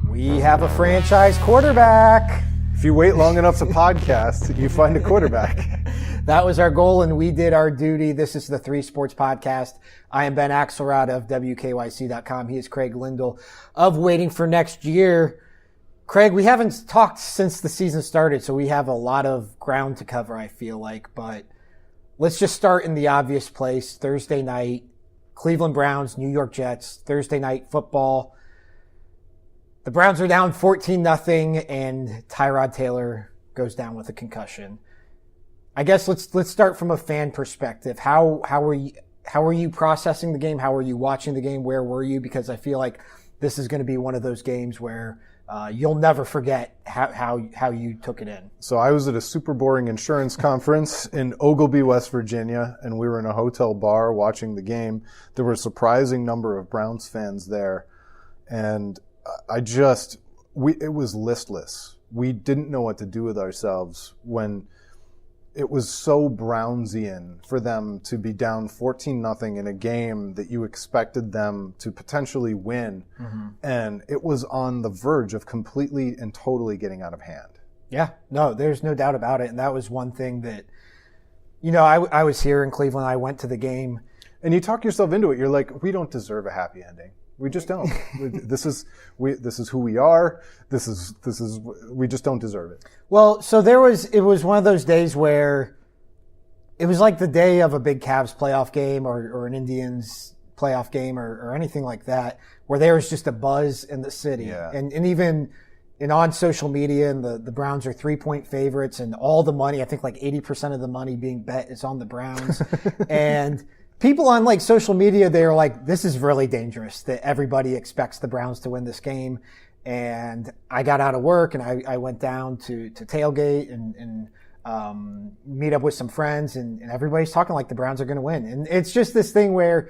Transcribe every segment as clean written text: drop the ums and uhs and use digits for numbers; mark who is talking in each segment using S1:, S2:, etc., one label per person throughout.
S1: We have a franchise quarterback.
S2: If you wait long enough to podcast, you find a quarterback.
S1: That was our goal, and we did our duty. This is the 3 Sports Podcast. I am Ben Axelrod of WKYC.com. He is Craig Lyndall of Waiting for Next Year. Craig, we haven't talked since the season started, so we have a lot of ground to cover, I feel like. But let's just start in the obvious place. Thursday night, Cleveland Browns, New York Jets, Thursday night football. The Browns are down 14-0, and Tyrod Taylor goes down with a concussion. I guess let's start from a fan perspective. How are you processing the game? How are you watching the game? Where were you? Because I feel like this is going to be one of those games where you'll never forget how you took it in.
S2: So I was at a super boring insurance conference in Oglebay, West Virginia, and we were in a hotel bar watching the game. There were a surprising number of Browns fans there, and it was listless. We didn't know what to do with ourselves when it was so Brownsian for them to be down 14-0 in a game that you expected them to potentially win. Mm-hmm. And it was on the verge of completely and totally getting out of hand.
S1: Yeah, no, there's no doubt about it. And that was one thing that, I was here in Cleveland. I went to the game.
S2: And you talk yourself into it. You're like, we don't deserve a happy ending. We just don't. This is who we are. We just don't deserve it.
S1: Well, so it was one of those days where it was like the day of a big Cavs playoff game or an Indians playoff game or anything like that, where there was just a buzz in the city. Yeah. And even on social media, and the Browns are 3-point favorites, and all the money, I think like 80% of the money being bet is on the Browns. And people on like social media, they're like, this is really dangerous that everybody expects the Browns to win this game. And I got out of work and I went down to tailgate and meet up with some friends, and everybody's talking like the Browns are going to win. And it's just this thing where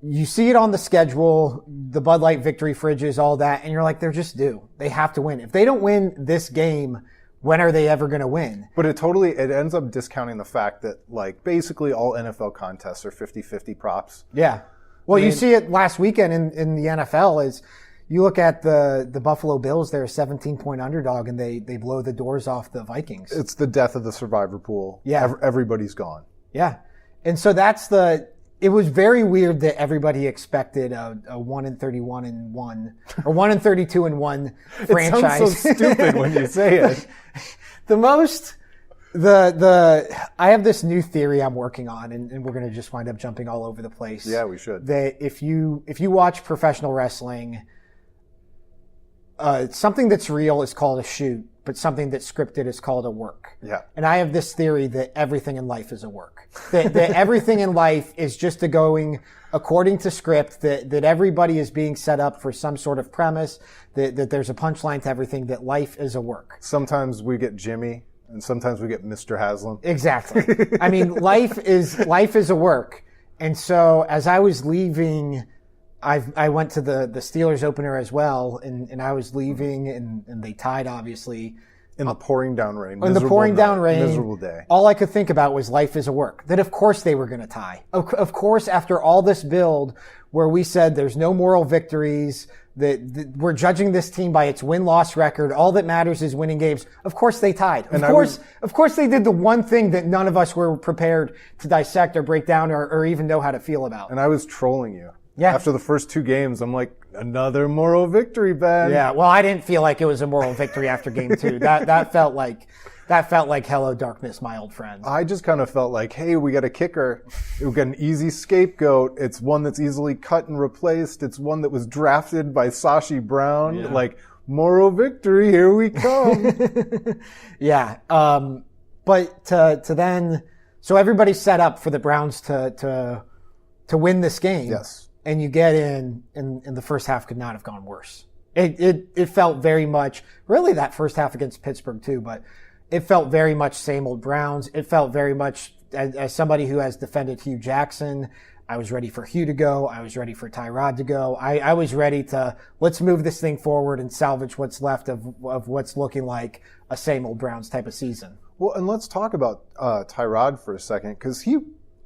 S1: you see it on the schedule, the Bud Light victory fridges, all that, and you're like, they're just due. They have to win. If they don't win this game, when are they ever going to win?
S2: But it ends up discounting the fact that like basically all NFL contests are 50-50 props.
S1: Yeah. Well, you see it last weekend in the NFL is you look at the Buffalo Bills, they're a 17-point underdog, and they blow the doors off the Vikings.
S2: It's the death of the survivor pool.
S1: Yeah.
S2: Everybody's gone.
S1: Yeah. And so it was very weird that everybody expected a 1-31-1 or 1-32-1 franchise.
S2: It sounds so stupid when you say it.
S1: I have this new theory I'm working on, and we're going to just wind up jumping all over the place.
S2: Yeah, we should.
S1: That if you watch professional wrestling, something that's real is called a shoot, but something that's scripted is called a work.
S2: Yeah.
S1: And I have this theory that everything in life is a work. That everything in life is just going according to script, that everybody is being set up for some sort of premise, that there's a punchline to everything, that life is a work.
S2: Sometimes we get Jimmy, and sometimes we get Mr. Haslam.
S1: Exactly. I mean, life is a work. And so as I was leaving, I went to the Steelers opener as well, and I was leaving, and they tied, obviously.
S2: In the pouring down rain.
S1: In the pouring down rain.
S2: Miserable day.
S1: All I could think about was life is a work. That of course they were going to tie. Of course, after all this build where we said there's no moral victories, that we're judging this team by its win-loss record, all that matters is winning games. Of course they tied. Of course they did the one thing that none of us were prepared to dissect or break down or even know how to feel about.
S2: And I was trolling you.
S1: Yeah.
S2: After the first 2 games, I'm like, another moral victory, Ben.
S1: Yeah. Well, I didn't feel like it was a moral victory after game 2. That felt like hello darkness, my old friend.
S2: I just kind of felt like, hey, we got a kicker. We got an easy scapegoat. It's one that's easily cut and replaced. It's one that was drafted by Sashi Brown. Yeah. Like, moral victory, here we come.
S1: Yeah. But to then, so everybody's set up for the Browns to win this game.
S2: Yes.
S1: And you get in the first half could not have gone worse. It felt very much, really that first half against Pittsburgh too, but it felt very much same old Browns. It felt very much, as somebody who has defended Hugh Jackson, I was ready for Hugh to go. I was ready for Tyrod to go. I was ready to, let's move this thing forward and salvage what's left of what's looking like a same old Browns type of season.
S2: Well, and let's talk about Tyrod for a second, because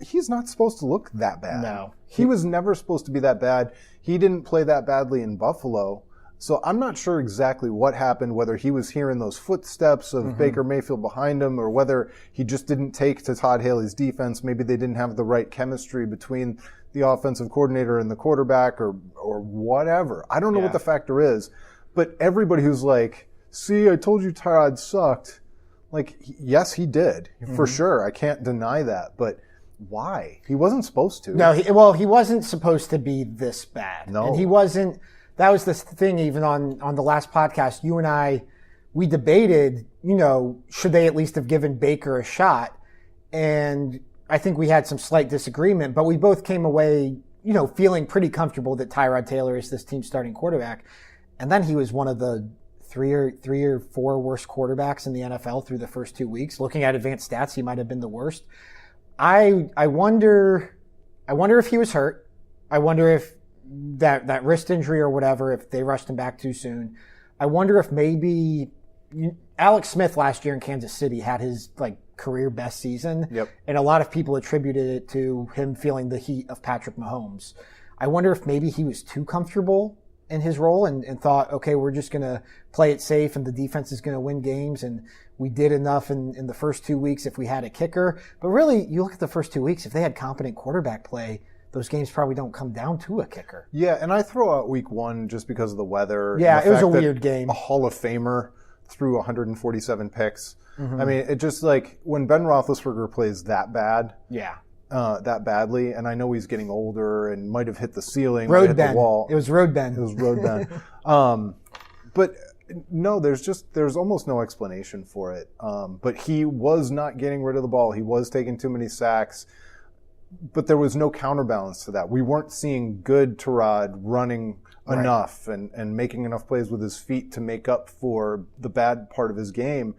S2: he's not supposed to look that bad.
S1: No.
S2: He was never supposed to be that bad. He didn't play that badly in Buffalo. So I'm not sure exactly what happened, whether he was hearing those footsteps of Baker Mayfield behind him or whether he just didn't take to Todd Haley's defense. Maybe they didn't have the right chemistry between the offensive coordinator and the quarterback or whatever. I don't know what the factor is. But everybody who's like, see, I told you Tyrod sucked. Like, yes, he did, for sure. I can't deny that. But why? He wasn't supposed to.
S1: No, he wasn't supposed to be this bad.
S2: No.
S1: And he wasn't. That was the thing even on the last podcast. You and I, we debated, should they at least have given Baker a shot? And I think we had some slight disagreement, but we both came away, feeling pretty comfortable that Tyrod Taylor is this team's starting quarterback. And then he was one of the three or four worst quarterbacks in the NFL through the first 2 weeks. Looking at advanced stats, he might have been the worst. I wonder if he was hurt. I wonder if that wrist injury or whatever, if they rushed him back too soon. I wonder if maybe Alex Smith last year in Kansas City had his career best season.
S2: Yep.
S1: And a lot of people attributed it to him feeling the heat of Patrick Mahomes. I wonder if maybe he was too comfortable in his role and thought, okay, we're just going to play it safe and the defense is going to win games. And we did enough in the first 2 weeks if we had a kicker. But really, you look at the first 2 weeks, if they had competent quarterback play, those games probably don't come down to a kicker.
S2: Yeah, and I throw out week 1 just because of the weather.
S1: Yeah, it was a weird game.
S2: A Hall of Famer threw 147 picks. I mean, it just when Ben Roethlisberger plays that bad.
S1: Yeah.
S2: That badly, and I know he's getting older and might have hit the ceiling,
S1: Road
S2: hit
S1: Ben.
S2: the wall.
S1: It was Road Ben.
S2: It was Road Ben. But no, there's almost no explanation for it. But he was not getting rid of the ball. He was taking too many sacks. But there was no counterbalance to that. We weren't seeing good Tyrod running enough and making enough plays with his feet to make up for the bad part of his game.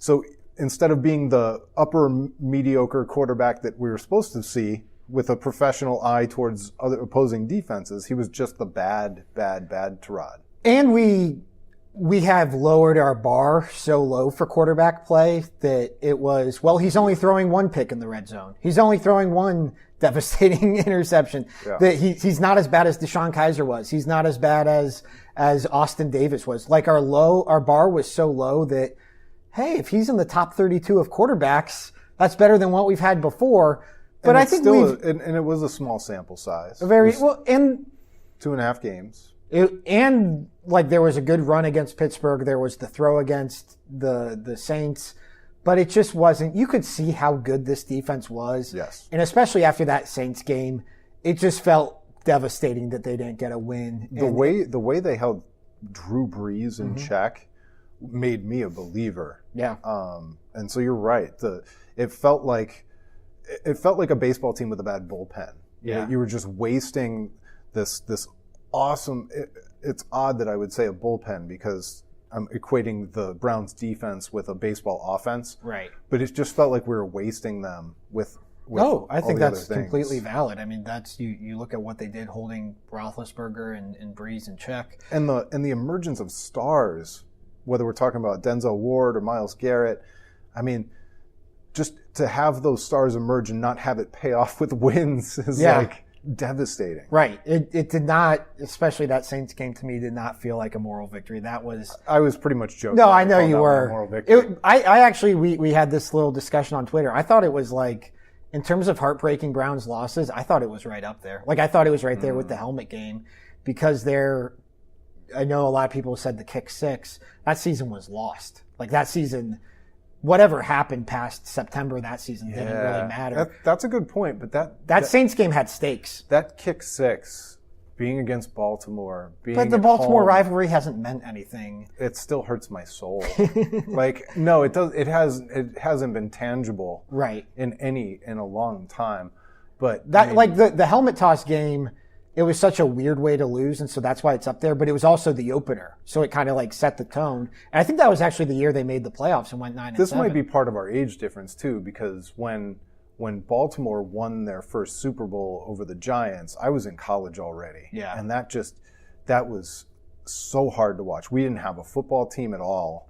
S2: So instead of being the upper mediocre quarterback that we were supposed to see with a professional eye towards other opposing defenses, he was just the bad Tyrod.
S1: And we have lowered our bar so low for quarterback play that it was, he's only throwing one pick in the red zone. He's only throwing one devastating interception.
S2: Yeah.
S1: That he's not as bad as Deshaun Kaiser was. He's not as bad as Austin Davis was. Our bar was so low that, hey, if he's in the top 32 of quarterbacks, that's better than what we've had before. But I think
S2: and it was a small sample size.
S1: And
S2: 2.5 games.
S1: There was a good run against Pittsburgh. There was the throw against the Saints. But it just wasn't. You could see how good this defense was.
S2: Yes.
S1: And especially after that Saints game, it just felt devastating that they didn't get a win.
S2: The way they held Drew Brees in check made me a believer.
S1: Yeah.
S2: And so you're right. It felt like a baseball team with a bad bullpen.
S1: Yeah.
S2: You were just wasting this awesome. It's odd that I would say a bullpen because I'm equating the Browns defense with a baseball offense.
S1: Right.
S2: But it just felt like we were wasting them with
S1: I think
S2: all the
S1: that's
S2: other things.
S1: completely valid. I mean, that's you look at what they did holding Roethlisberger and Breeze in check.
S2: And the emergence of stars, whether we're talking about Denzel Ward or Myles Garrett, I mean, just to have those stars emerge and not have it pay off with wins is devastating.
S1: Right. It did not, especially that Saints game to me, did not feel like a moral victory.
S2: I was pretty much joking.
S1: No, I know you were.
S2: Moral victory.
S1: I actually, we had this little discussion on Twitter. I thought it was in terms of heartbreaking Browns losses, I thought it was right up there. I thought it was right there with the helmet game because I know a lot of people said the kick six. That season was lost. That season, whatever happened past September that season didn't really matter.
S2: That's a good point, but
S1: that Saints game had stakes.
S2: That kick six, being against Baltimore,
S1: but the Baltimore rivalry hasn't meant anything.
S2: It still hurts my soul. No, it does. It hasn't been tangible,
S1: right,
S2: in a long time. But
S1: that the helmet toss game. It was such a weird way to lose, and so that's why it's up there. But it was also the opener, so it kind of set the tone. And I think that was actually the year they made the playoffs and went 9-7.
S2: This might be part of our age difference too, because when Baltimore won their first Super Bowl over the Giants, I was in college already.
S1: Yeah,
S2: and that was so hard to watch. We didn't have a football team at all,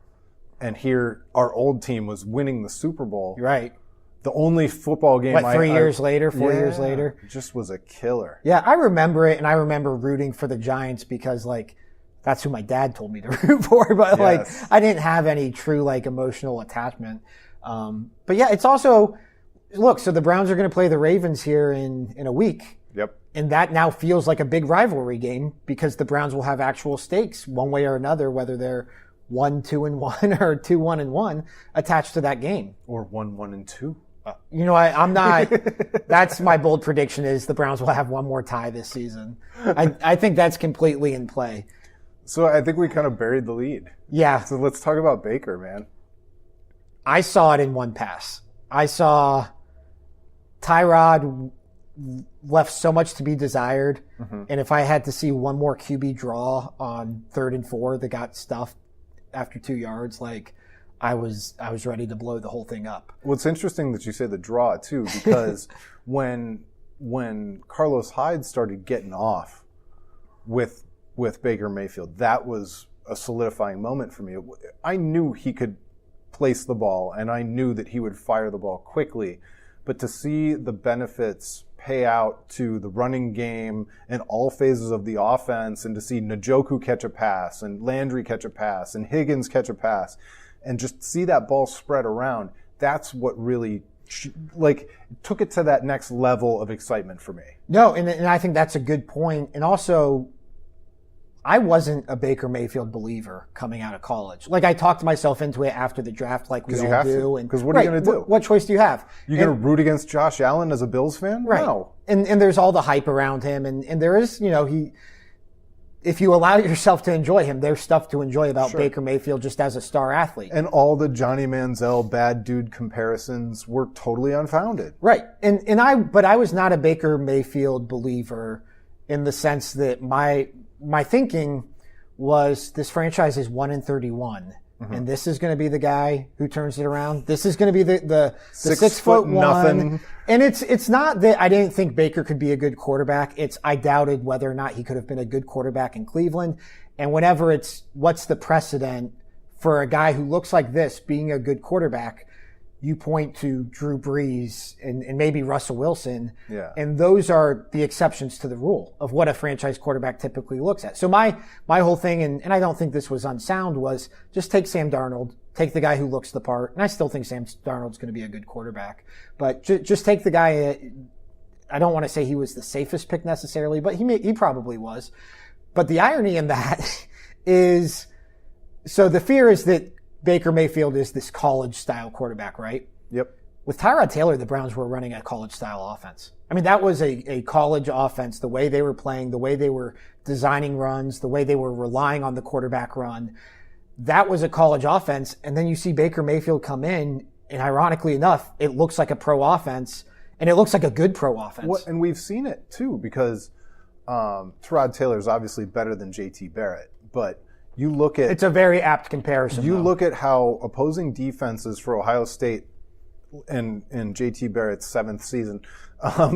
S2: and here our old team was winning the Super Bowl.
S1: Right.
S2: the only football game.
S1: What, 4 years later?
S2: It just was a killer.
S1: Yeah, I remember it, and I remember rooting for the Giants because, like, that's who my dad told me to root for. But, like, I didn't have any true, like, emotional attachment. But, yeah, it's also, look, so the Browns are going to play the Ravens here in a week.
S2: Yep.
S1: And that now feels like a big rivalry game because the Browns will have actual stakes one way or another, whether they're 1-2-1 or 2-1-1 attached to that game.
S2: Or 1-1-2.
S1: You know, I'm not. That's my bold prediction is the Browns will have one more tie this season. I think that's completely in play.
S2: So I think we kind of buried the lead.
S1: Yeah.
S2: So let's talk about Baker, man.
S1: I saw it in one pass. I saw Tyrod left so much to be desired. Mm-hmm. And if I had to see one more QB draw on 3rd and 4 that got stuffed after 2 yards, like, I was ready to blow the whole thing up.
S2: Well, it's interesting that you say the draw too, because when Carlos Hyde started getting off with Baker Mayfield, that was a solidifying moment for me. I knew he could place the ball, and I knew that he would fire the ball quickly, but to see the benefits pay out to the running game and all phases of the offense, and to see Njoku catch a pass and Landry catch a pass and Higgins catch a pass, and just see that ball spread around, that's what really, like, took it to that next level of excitement for me.
S1: No, and I think that's a good point. And also, I wasn't a Baker Mayfield believer coming out of college. Like, I talked myself into it after the draft, like we all do.
S2: Because what are you going to do?
S1: What choice do you have?
S2: You're going to root against Josh Allen as a Bills fan?
S1: Right.
S2: No.
S1: And there's all the hype around him, and there is, you know, if you allow yourself to enjoy him, there's stuff to enjoy about Baker Mayfield just as a star athlete.
S2: And all the Johnny Manziel bad dude comparisons were totally unfounded.
S1: Right. But I was not a Baker Mayfield believer in the sense that my thinking was this franchise is 1-31. Mm-hmm. And this is going to be the guy who turns it around. This is going to be the 6'1"
S2: nothing.
S1: And it's not that I didn't think Baker could be a good quarterback. It's I doubted whether or not he could have been a good quarterback in Cleveland. And whenever it's what's the precedent for a guy who looks like this being a good quarterback, you point to Drew Brees and maybe Russell Wilson.
S2: Yeah.
S1: And those are the exceptions to the rule of what a franchise quarterback typically looks at. So my whole thing, and I don't think this was unsound, was just take Sam Darnold, take the guy who looks the part. And I still think Sam Darnold's going to be a good quarterback, but just take the guy. I don't want to say he was the safest pick necessarily, but he probably was. But the irony in that is, so the fear is that Baker Mayfield is this college-style quarterback, right?
S2: Yep.
S1: With Tyrod Taylor, the Browns were running a college-style offense. I mean, that was a college offense, the way they were playing, the way they were designing runs, the way they were relying on the quarterback run. That was a college offense. And then you see Baker Mayfield come in, and ironically enough, it looks like a pro offense, and it looks like a good pro offense.
S2: And we've seen it, too, because Tyrod Taylor is obviously better than JT Barrett, but you look at...
S1: It's a very apt comparison.
S2: You look at how opposing defenses for Ohio State in JT Barrett's 7th season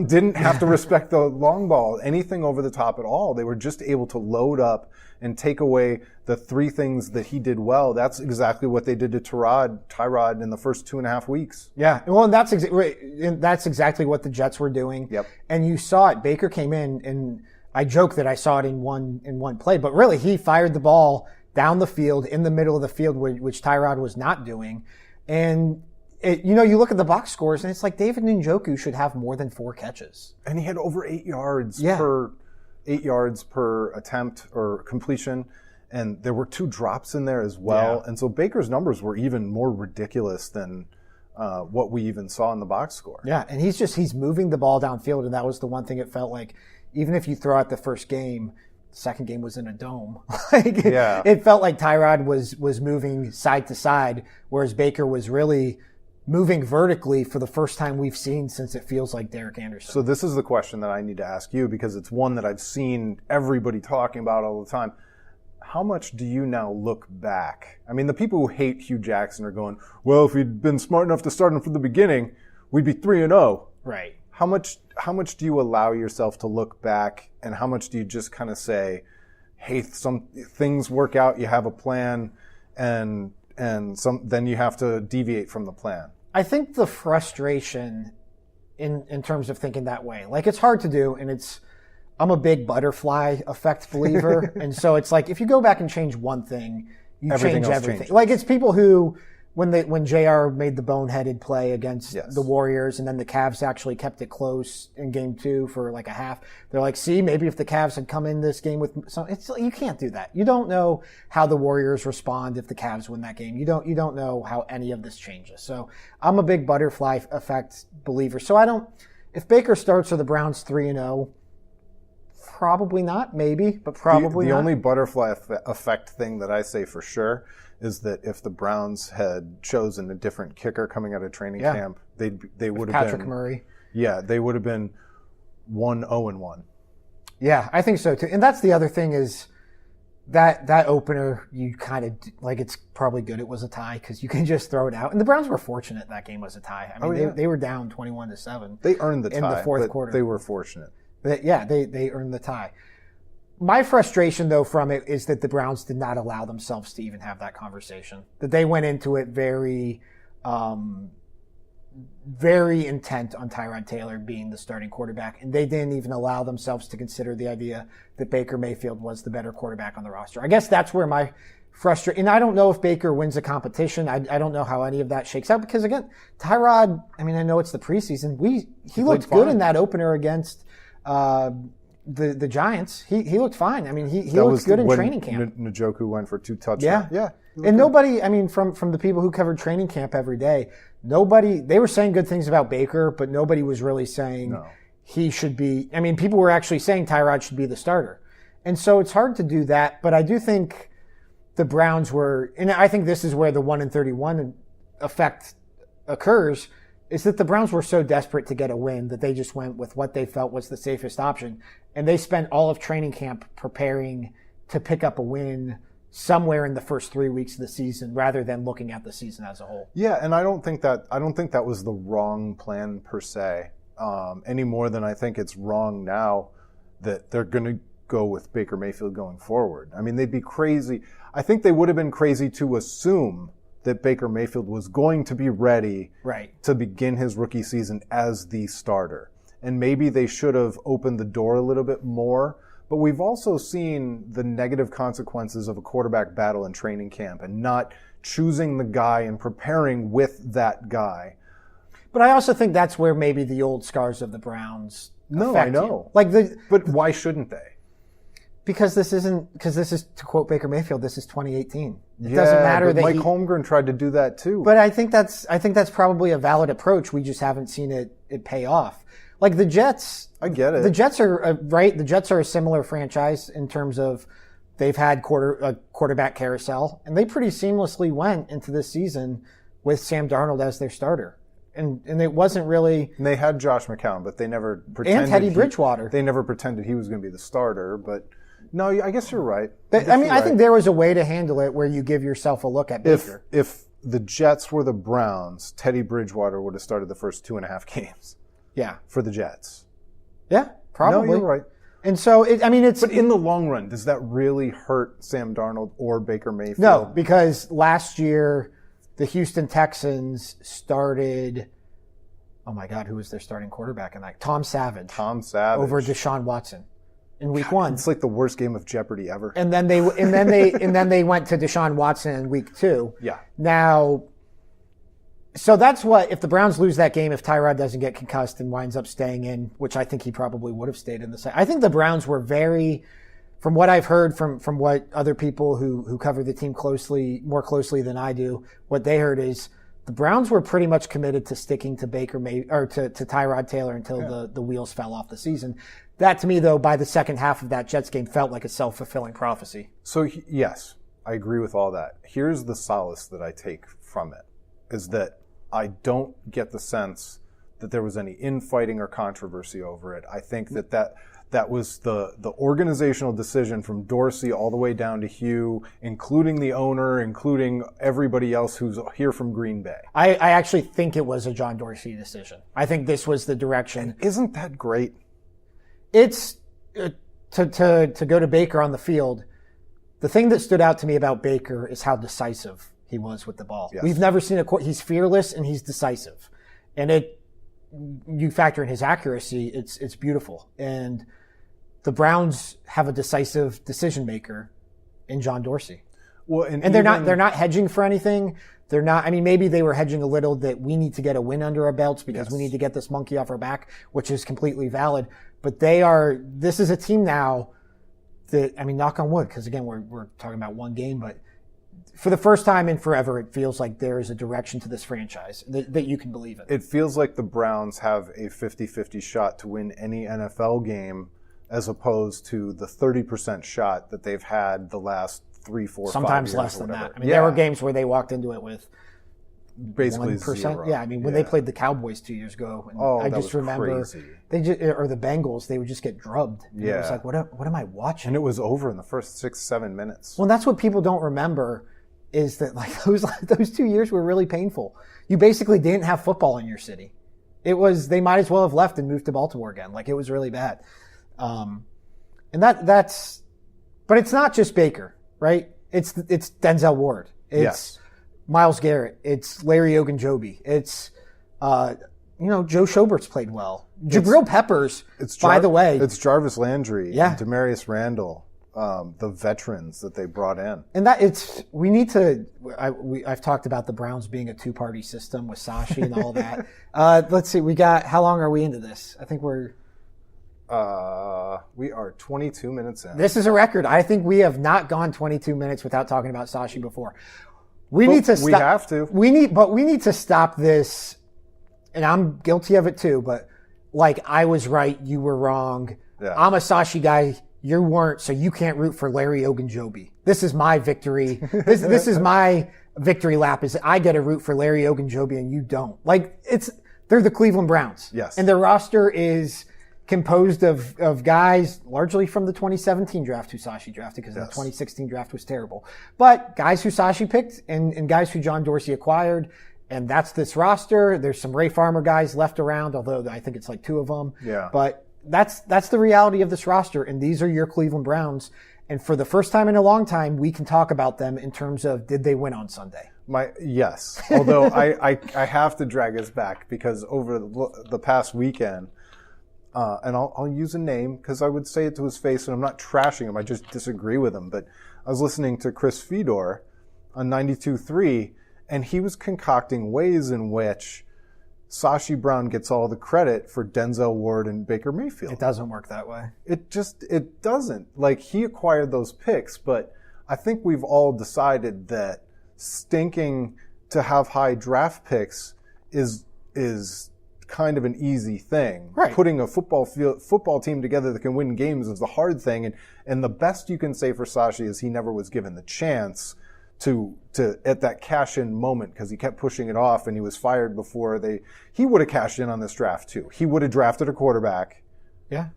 S2: didn't have to respect the long ball, anything over the top at all. They were just able to load up and take away the 3 things that he did well. That's exactly what they did to Tyrod in the first 2.5 weeks.
S1: Yeah, well, and that's exactly what the Jets were doing.
S2: Yep.
S1: And you saw it. Baker came in and... I joke that I saw it in one play, but really he fired the ball down the field in the middle of the field, which Tyrod was not doing. And you look at the box scores and it's like David Njoku should have more than 4 catches.
S2: And he had over 8 yards per attempt or completion. And there were 2 drops in there as well. Yeah. And so Baker's numbers were even more ridiculous than what we even saw in the box score.
S1: Yeah. And he's moving the ball downfield. And that was the one thing it felt like. Even if you throw out the first game, the second game was in a dome. It felt like Tyrod was moving side to side, whereas Baker was really moving vertically for the first time we've seen since it feels like Derek Anderson.
S2: So this is the question that I need to ask you because it's one that I've seen everybody talking about all the time. How much do you now look back? I mean, the people who hate Hugh Jackson are going, well, if we'd been smart enough to start him from the beginning, we'd be 3-0.
S1: Right.
S2: How much do you allow yourself to look back, and how much do you just kind of say, hey, some things work out, you have a plan, and then you have to deviate from the plan?
S1: I think the frustration in terms of thinking that way, like it's hard to do, and I'm a big butterfly effect believer, and so it's like if you go back and change one thing, you change everything.
S2: Changes.
S1: Like it's people who when JR made the boneheaded play against the Warriors, and then the Cavs actually kept it close in Game 2 for like a half. They're like, see, maybe if the Cavs had come in this game with some, you can't do that. You don't know how the Warriors respond if the Cavs win that game. You don't know how any of this changes. So I'm a big butterfly effect believer. So if Baker starts with the Browns 3-0, probably not, maybe, but probably
S2: the
S1: not.
S2: only butterfly effect thing that I say for sure is that if the Browns had chosen a different kicker coming out of training camp, they would have been
S1: Patrick Murray.
S2: Yeah, they would have been 1-0-1.
S1: Yeah, I think so too. And that's the other thing is that opener, you kind of like it's probably good it was a tie because you can just throw it out. And the Browns were fortunate that game was a tie. I mean, they were down 21-7.
S2: They earned the tie
S1: in the fourth quarter.
S2: They were fortunate.
S1: They earned the tie. My frustration, though, from it is that the Browns did not allow themselves to even have that conversation. That they went into it very, very intent on Tyrod Taylor being the starting quarterback, and they didn't even allow themselves to consider the idea that Baker Mayfield was the better quarterback on the roster. I guess that's where my frustration. And I don't know if Baker wins the competition. I don't know how any of that shakes out because, again, Tyrod. I mean, I know it's the preseason. He looked good in that opener against. The Giants, he looked fine. I mean, he looked good in training camp.
S2: Njoku went for 2 touchdowns.
S1: Yeah. And nobody, I mean, from the people who covered training camp every day, they were saying good things about Baker, but nobody was really saying he should be. I mean, people were actually saying Tyrod should be the starter. And so it's hard to do that, but I do think the Browns were, and I think this is where the 1-31 effect occurs, is that the Browns were so desperate to get a win that they just went with what they felt was the safest option. And they spent all of training camp preparing to pick up a win somewhere in the first 3 weeks of the season rather than looking at the season as a whole.
S2: Yeah, and I don't think that was the wrong plan per se, any more than I think it's wrong now that they're going to go with Baker Mayfield going forward. I mean, they'd be crazy. I think they would have been crazy to assume that Baker Mayfield was going to be ready to begin his rookie season as the starter. And maybe they should have opened the door a little bit more. But we've also seen the negative consequences of a quarterback battle in training camp and not choosing the guy and preparing with that guy.
S1: But I also think that's where maybe the old scars of the Browns
S2: I know. But why shouldn't they?
S1: Because this is, to quote Baker Mayfield, this is 2018. It doesn't matter that
S2: Mike Holmgren tried to do that too.
S1: But I think that's probably a valid approach. We just haven't seen it pay off. Like the Jets,
S2: I get it.
S1: The Jets are right. The Jets are a similar franchise in terms of they've had a quarterback carousel, and they pretty seamlessly went into this season with Sam Darnold as their starter. And it wasn't really.
S2: And they had Josh McCown, but they never pretended.
S1: And Teddy Bridgewater.
S2: They never pretended he was going to be the starter, but. No, I guess you're right.
S1: I think there was a way to handle it where you give yourself a look at Baker.
S2: If the Jets were the Browns, Teddy Bridgewater would have started the first 2.5 games.
S1: Yeah.
S2: For the Jets.
S1: Yeah, probably.
S2: No, you're right.
S1: And so, But
S2: in the long run, does that really hurt Sam Darnold or Baker Mayfield?
S1: No, because last year, the Houston Texans started, oh my God, who was their starting quarterback in that? Tom Savage. Over Deshaun Watson. In week 1.
S2: It's like the worst game of Jeopardy ever.
S1: And then they went to Deshaun Watson in week 2.
S2: Yeah.
S1: Now, so that's what, if the Browns lose that game, if Tyrod doesn't get concussed and winds up staying in, which I think he probably would have stayed in the second. I think the Browns were very, from what I've heard from what other people who cover the team more closely than I do, what they heard is the Browns were pretty much committed to sticking to to Tyrod Taylor until the wheels fell off the season. That, to me, though, by the second half of that Jets game, felt like a self-fulfilling prophecy.
S2: So, yes, I agree with all that. Here's the solace that I take from it, is that I don't get the sense that there was any infighting or controversy over it. I think that was the organizational decision from Dorsey all the way down to Hugh, including the owner, including everybody else who's here from Green Bay.
S1: I actually think it was a John Dorsey decision. I think this was the direction.
S2: And isn't that great?
S1: It's to go to Baker on the field. The thing that stood out to me about Baker is how decisive he was with the ball.
S2: Yes.
S1: We've never seen he's fearless and he's decisive. And you factor in his accuracy, it's beautiful. And the Browns have a decisive decision maker in John Dorsey.
S2: Well,
S1: and they're not hedging for anything. They're not. I mean, maybe they were hedging a little that we need to get a win under our belts because we need to get this monkey off our back, which is completely valid. But this is a team now that, I mean, knock on wood, because again, we're talking about one game, but for the first time in forever, it feels like there is a direction to this franchise that you can believe in.
S2: It feels like the Browns have a 50-50 shot to win any NFL game, as opposed to the 30% shot that they've had the last 3, 4, 5 years.
S1: Sometimes less than that. I mean, there were games where they walked into it with
S2: basically
S1: 1%.
S2: 0.
S1: Yeah, I mean, when they played the Cowboys 2 years ago, and I
S2: that
S1: just
S2: was
S1: remember
S2: crazy.
S1: or the Bengals, they would just get drubbed. And it was like, what am I watching?
S2: And it was over in the first 6-7 minutes.
S1: Well, that's what people don't remember, is that like those 2 years were really painful. You basically didn't have football in your city. They might as well have left and moved to Baltimore again. Like, it was really bad. And but it's not just Baker, right? It's Denzel Ward. It's Myles Garrett. It's Larry Ogunjobi. It's, Joe Schobert's played well. Jabril Peppers, by the way.
S2: It's Jarvis Landry.
S1: Yeah.
S2: And Demarius Randall, the veterans that they brought in.
S1: And I've talked about the Browns being a two-party system with Sashi and all that. Let's see, how long are we into this? I think
S2: we are 22 minutes in.
S1: This is a record. I think we have not gone 22 minutes without talking about Sashi before. We need to stop.
S2: We have to.
S1: We need to stop this, and I'm guilty of it too, but like, I was right, you were wrong.
S2: Yeah.
S1: I'm a Sashi guy, you weren't, so you can't root for Larry Ogunjobi. This is my victory. This is my victory lap, is I get to root for Larry Ogunjobi and you don't. Like, they're the Cleveland Browns.
S2: Yes.
S1: And their roster is composed of guys largely from the 2017 draft who Sashi drafted, because the 2016 draft was terrible. But guys who Sashi picked and guys who John Dorsey acquired, and that's this roster. There's some Ray Farmer guys left around, although I think it's like 2 of them.
S2: Yeah.
S1: But that's the reality of this roster, and these are your Cleveland Browns. And for the first time in a long time, we can talk about them in terms of, did they win on Sunday?
S2: Yes. Although I have to drag us back, because over the past weekend, and I'll use a name because I would say it to his face, and I'm not trashing him. I just disagree with him. But I was listening to Chris Fedor on 92.3, and he was concocting ways in which Sashi Brown gets all the credit for Denzel Ward and Baker Mayfield.
S1: It doesn't work that way.
S2: It doesn't. Like, he acquired those picks, but I think we've all decided that stinking to have high draft picks is kind of an easy thing.
S1: Right.
S2: Putting a football team together that can win games is the hard thing, and the best you can say for Sashi is he never was given the chance to at that cash in moment, because he kept pushing it off, and he was fired before he would have cashed in on this draft too. He would have drafted a quarterback.
S1: Yeah.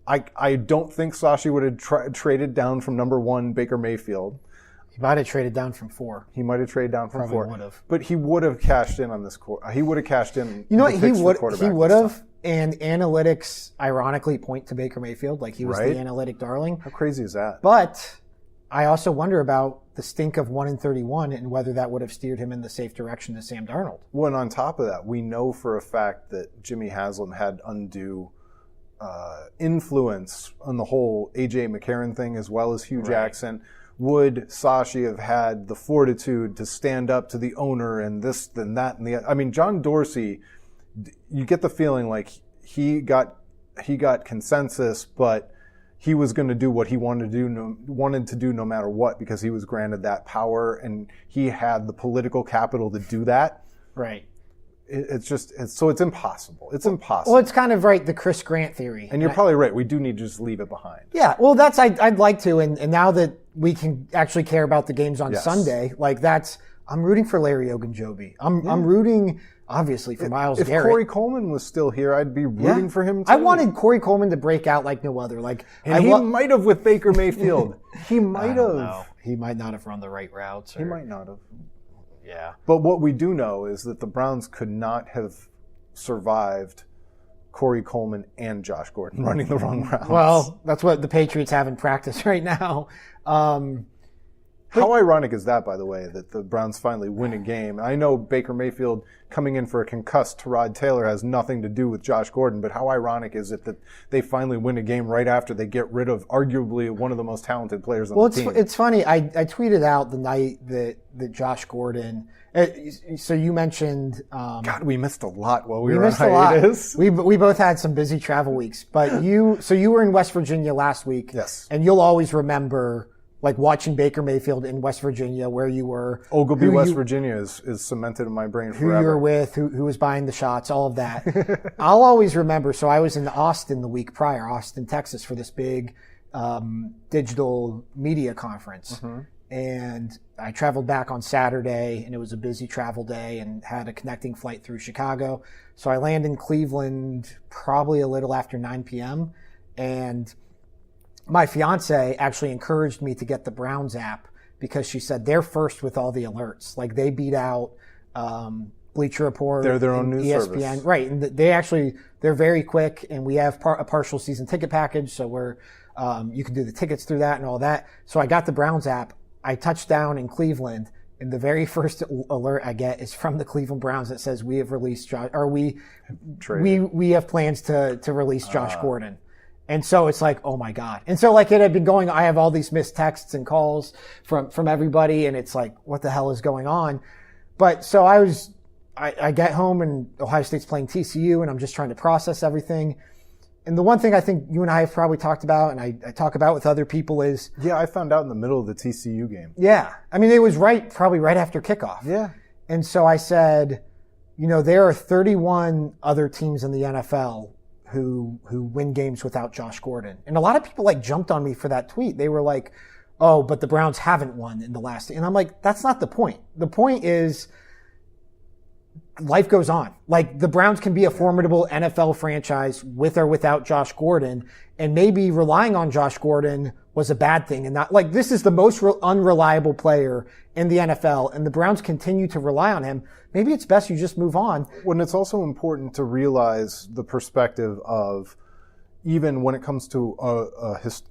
S2: I don't think Sashi would have traded down from number 1 Baker Mayfield.
S1: He might have traded down from 4.
S2: He might have traded down from
S1: Probably
S2: 4.
S1: would have.
S2: But he would have cashed in on this. He would have cashed in.
S1: You know what? He would have.
S2: Time.
S1: And analytics ironically point to Baker Mayfield, like he was the analytic darling.
S2: How crazy is that?
S1: But I also wonder about the stink of 1-31 and whether that would have steered him in the safe direction to Sam Darnold.
S2: Well, and on top of that, we know for a fact that Jimmy Haslam had undue influence on the whole A.J. McCarron thing, as well as Hugh Jackson. Would Sashi have had the fortitude to stand up to the owner and this and that and the other? I mean, John Dorsey, you get the feeling like he got consensus, but he was going to do what he wanted to do no matter what, because he was granted that power and he had the political capital to do that.
S1: Right.
S2: It's impossible. It's impossible.
S1: Well, it's kind of the Chris Grant theory.
S2: And you're probably right. We do need to just leave it behind.
S1: Yeah. Well, I'd like to. And now that we can actually care about the games on Sunday, I'm rooting for Larry Ogunjobi. I'm rooting, obviously, for Myles Garrett.
S2: If Corey Coleman was still here, I'd be rooting for him too.
S1: I wanted Corey Coleman to break out like no other.
S2: He might have with Baker Mayfield. He might have.
S1: He might not have run the right routes.
S2: He might not have.
S1: Yeah.
S2: But what we do know is that the Browns could not have survived Corey Coleman and Josh Gordon running the wrong routes.
S1: Well, that's what the Patriots have in practice right now.
S2: How ironic is that, by the way, that the Browns finally win a game? I know Baker Mayfield coming in for a concussed Tyrod Taylor has nothing to do with Josh Gordon, but how ironic is it that they finally win a game right after they get rid of arguably one of the most talented players on the team?
S1: Well, it's funny. I tweeted out the night that Josh Gordon. So you mentioned.
S2: God, we missed a lot while we were on hiatus.
S1: We both had some busy travel weeks, but you were in West Virginia last week.
S2: Yes.
S1: And you'll always remember like watching Baker Mayfield in West Virginia, where you were.
S2: Oglebay, West Virginia is cemented in my brain forever.
S1: Who you were with, who was buying the shots, all of that. I'll always remember. So I was in Austin the week prior, Austin, Texas, for this big digital media conference. Mm-hmm. And I traveled back on Saturday, and it was a busy travel day, and had a connecting flight through Chicago. So I land in Cleveland probably a little after 9 p.m. And my fiance actually encouraged me to get the Browns app because she said they're first with all the alerts. Like they beat out Bleacher Report.
S2: They're their own news
S1: ESPN.
S2: service.
S1: Right. And they're very quick, and we have a partial season ticket package. So you can do the tickets through that and all that. So I got the Browns app. I touched down in Cleveland, and the very first alert I get is from the Cleveland Browns that says we have released Josh, or we have plans to release Josh Gordon. And so it's like, oh my God. And so like it had been going, I have all these missed texts and calls from everybody, and it's like, what the hell is going on? But so I get home, and Ohio State's playing TCU, and I'm just trying to process everything. And the one thing I think you and I have probably talked about, and I talk about with other people, is...
S2: Yeah, I found out in the middle of the TCU game.
S1: Yeah. I mean, it was probably right after kickoff.
S2: Yeah.
S1: And so I said, there are 31 other teams in the NFL who win games without Josh Gordon. And a lot of people jumped on me for that tweet. They were like, oh, but the Browns haven't won in the last... And I'm like, that's not the point. The point is... life goes on. Like the Browns can be a formidable NFL franchise with or without Josh Gordon, and maybe relying on Josh Gordon was a bad thing, and not like this is the most unreliable player in the NFL, and the Browns continue to rely on him. Maybe it's best you just move on.
S2: When it's also important to realize the perspective of even when it comes to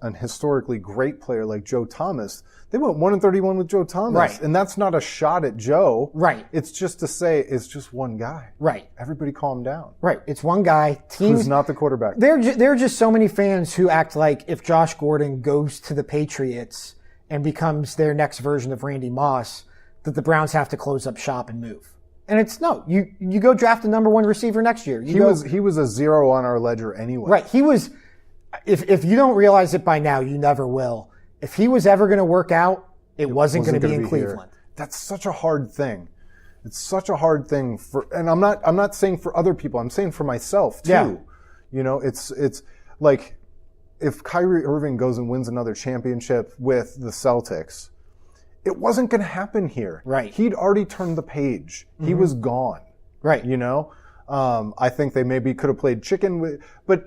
S2: an historically great player like Joe Thomas, they went 1-31 with Joe Thomas.
S1: Right.
S2: And that's not a shot at Joe.
S1: Right.
S2: It's just to say it's just one guy.
S1: Right.
S2: Everybody calm down.
S1: Right. It's one guy. Teams,
S2: who's not the quarterback.
S1: There are just so many fans who act like if Josh Gordon goes to the Patriots and becomes their next version of Randy Moss, that the Browns have to close up shop and move. And it's no. You go draft a number one receiver next year. He
S2: was a zero on our ledger anyway.
S1: Right. He was. If you don't realize it by now, you never will. If he was ever going to work out, it wasn't going to be in Cleveland.
S2: Here. That's such a hard thing. It's such a hard thing and I'm not saying for other people. I'm saying for myself too. Yeah. It's like if Kyrie Irving goes and wins another championship with the Celtics, it wasn't going to happen here.
S1: Right.
S2: He'd already turned the page. Mm-hmm. He was gone.
S1: Right.
S2: I think they maybe could have played chicken with, but.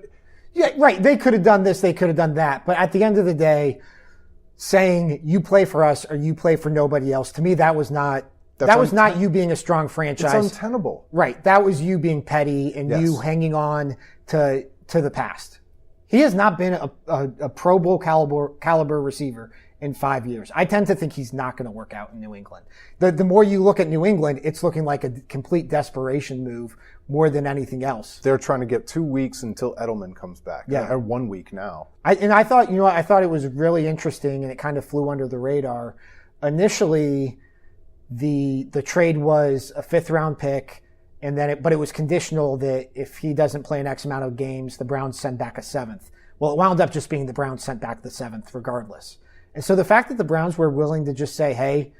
S1: Yeah, right. They could have done this. They could have done that. But at the end of the day, saying you play for us or you play for nobody else, to me, that was not you being a strong franchise.
S2: It's untenable.
S1: Right. That was you being petty and you hanging on to the past. He has not been a Pro Bowl caliber receiver in 5 years. I tend to think he's not going to work out in New England. The more you look at New England, it's looking like a complete desperation move more than anything else.
S2: They're trying to get 2 weeks until Edelman comes back.
S1: Yeah.
S2: Or 1 week now.
S1: I thought it was really interesting, and it kind of flew under the radar. Initially, the trade was a 5th round pick, and then but it was conditional that if he doesn't play an X amount of games, the Browns send back a 7th. Well, it wound up just being the Browns sent back the 7th regardless. And so the fact that the Browns were willing to just say, hey,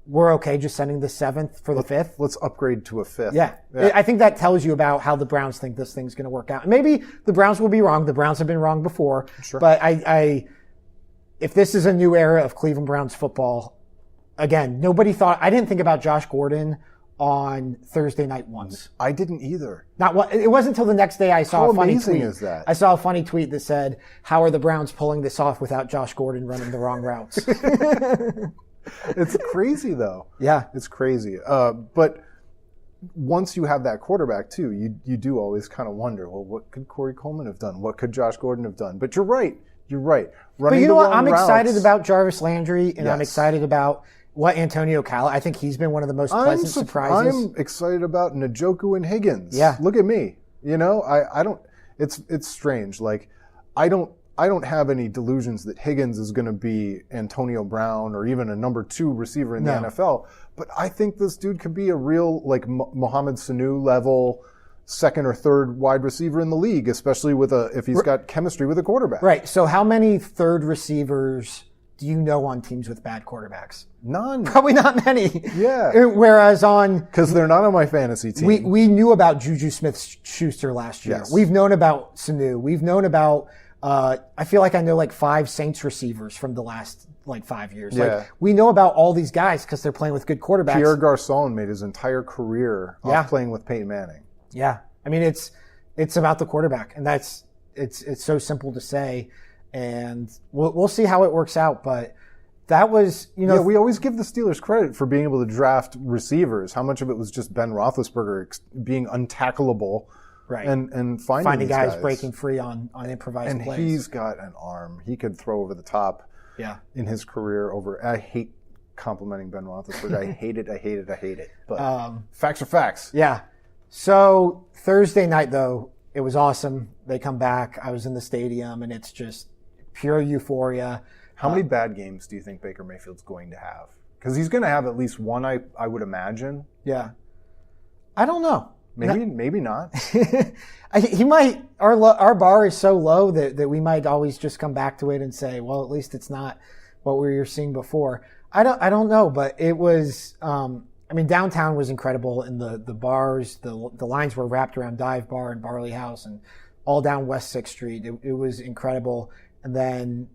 S1: we're okay just sending the 7th for the 5th.
S2: Let's upgrade to a 5th.
S1: Yeah. I think that tells you about how the Browns think this thing's going to work out. And maybe the Browns will be wrong. The Browns have been wrong before.
S2: Sure.
S1: But if this is a new era of Cleveland Browns football, again, I didn't think about Josh Gordon on Thursday night once.
S2: I didn't either.
S1: It wasn't until the next day I saw a funny tweet.
S2: How amazing is that?
S1: I saw a funny tweet that said, how are the Browns pulling this off without Josh Gordon running the wrong routes?
S2: It's crazy, though.
S1: Yeah.
S2: It's crazy. But once you have that quarterback, too, you do always kind of wonder, well, what could Corey Coleman have done? What could Josh Gordon have done? But you're right. You're right.
S1: But you know what? I'm excited about Jarvis Landry, and I'm excited about what Antonio Cal. I think he's been one of the most pleasant surprises.
S2: I'm excited about Njoku and Higgins.
S1: Yeah.
S2: Look at me. You know, I don't. It's strange. Like, I don't have any delusions that Higgins is going to be Antonio Brown or even a number 2 receiver in the NFL. But I think this dude could be a real, like, Mohamed Sanu level second or third wide receiver in the league, especially if he's got chemistry with a quarterback.
S1: Right. So how many third receivers do you know on teams with bad quarterbacks?
S2: None.
S1: Probably not many.
S2: Yeah.
S1: Whereas
S2: because they're not on my fantasy team.
S1: We knew about Juju Smith-Schuster last year.
S2: Yes.
S1: We've known about Sanu. We've known about, I feel like I know like 5 Saints receivers from the last like 5 years.
S2: Yeah.
S1: Like, we know about all these guys because they're playing with good quarterbacks.
S2: Pierre Garçon made his entire career off playing with Peyton Manning.
S1: Yeah. I mean, it's about the quarterback, and it's so simple to say, and we'll see how it works out. But that was,
S2: we always give the Steelers credit for being able to draft receivers. How much of it was just Ben Roethlisberger being untackleable,
S1: right?
S2: And finding
S1: guys breaking free on improvised plays.
S2: And he's got an arm; he could throw over the top.
S1: Yeah.
S2: In his career, I hate complimenting Ben Roethlisberger. I hate it. But facts are facts.
S1: Yeah. So Thursday night, though, it was awesome. They come back. I was in the stadium, and it's just pure euphoria.
S2: How many bad games do you think Baker Mayfield's going to have? Because he's going to have at least one, I would imagine.
S1: Yeah. I don't know.
S2: Maybe not.
S1: He might. Our bar is so low that we might always just come back to it and say, well, at least it's not what we were seeing before. I don't know, but it was. Downtown was incredible, and the bars, the lines were wrapped around Dive Bar and Barley House, and all down West 6th Street. It was incredible. And then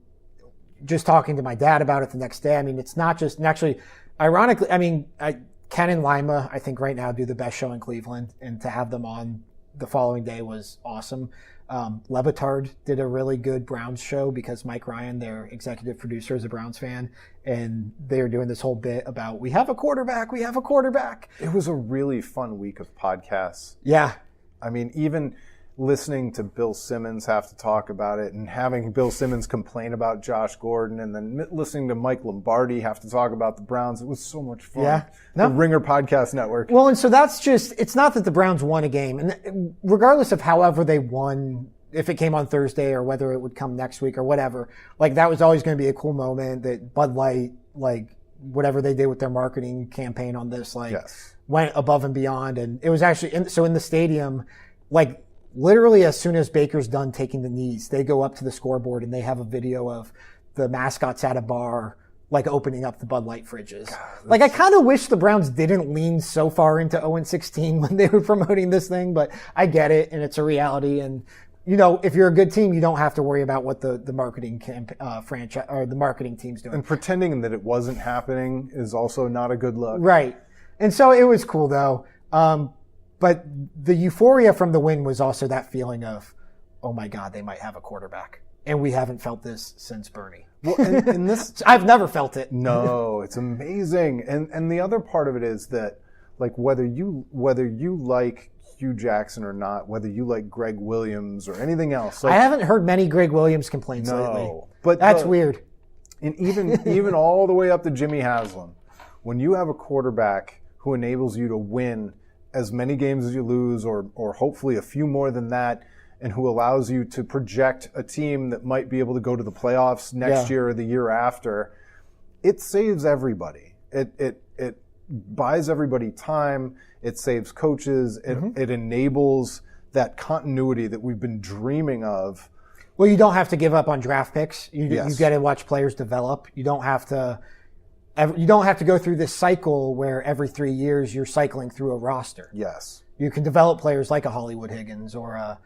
S1: just talking to my dad about it the next day. I mean, it's not just, and actually, ironically, Ken and Lima, I think right now do the best show in Cleveland, and to have them on the following day was awesome. Levitard did a really good Browns show because Mike Ryan, their executive producer, is a Browns fan, and they were doing this whole bit about we have a quarterback.
S2: It was a really fun week of podcasts.
S1: Yeah.
S2: I mean, even listening to Bill Simmons have to talk about it, and having Bill Simmons complain about Josh Gordon, and then listening to Mike Lombardi have to talk about the Browns. It was so much fun.
S1: Yeah.
S2: The Ringer Podcast Network.
S1: Well, and so that's just, it's not that the Browns won a game. And regardless of however they won, if it came on Thursday or whether it would come next week or whatever, like that was always going to be a cool moment that Bud Light, like whatever they did with their marketing campaign on this, went above and beyond. And it was actually, in the stadium, like, literally, as soon as Baker's done taking the knees, they go up to the scoreboard and they have a video of the mascots at a bar, like opening up the Bud Light fridges. God, I kind of wish the Browns didn't lean so far into 0-16 when they were promoting this thing, but I get it, and it's a reality. And if you're a good team, you don't have to worry about what the marketing franchise or the marketing team's doing.
S2: And pretending that it wasn't happening is also not a good look,
S1: right? And so it was cool though. But the euphoria from the win was also that feeling of, oh my God, they might have a quarterback. And we haven't felt this since Bernie.
S2: Well, and this,
S1: I've never felt it.
S2: No, it's amazing. And the other part of it is that, like, whether you like Hugh Jackson or not, whether you like Greg Williams or anything else.
S1: I haven't heard many Greg Williams complaints lately.
S2: But
S1: that's weird.
S2: And even all the way up to Jimmy Haslam, when you have a quarterback who enables you to win as many games as you lose, or hopefully a few more than that, and who allows you to project a team that might be able to go to the playoffs next year or the year after, it saves everybody. It buys everybody time. It saves coaches. It enables that continuity that we've been dreaming of.
S1: Well, you don't have to give up on draft picks. You get to watch players develop. You don't have to go through this cycle where every 3 years you're cycling through a roster.
S2: Yes.
S1: You can develop players like a Hollywood Higgins or a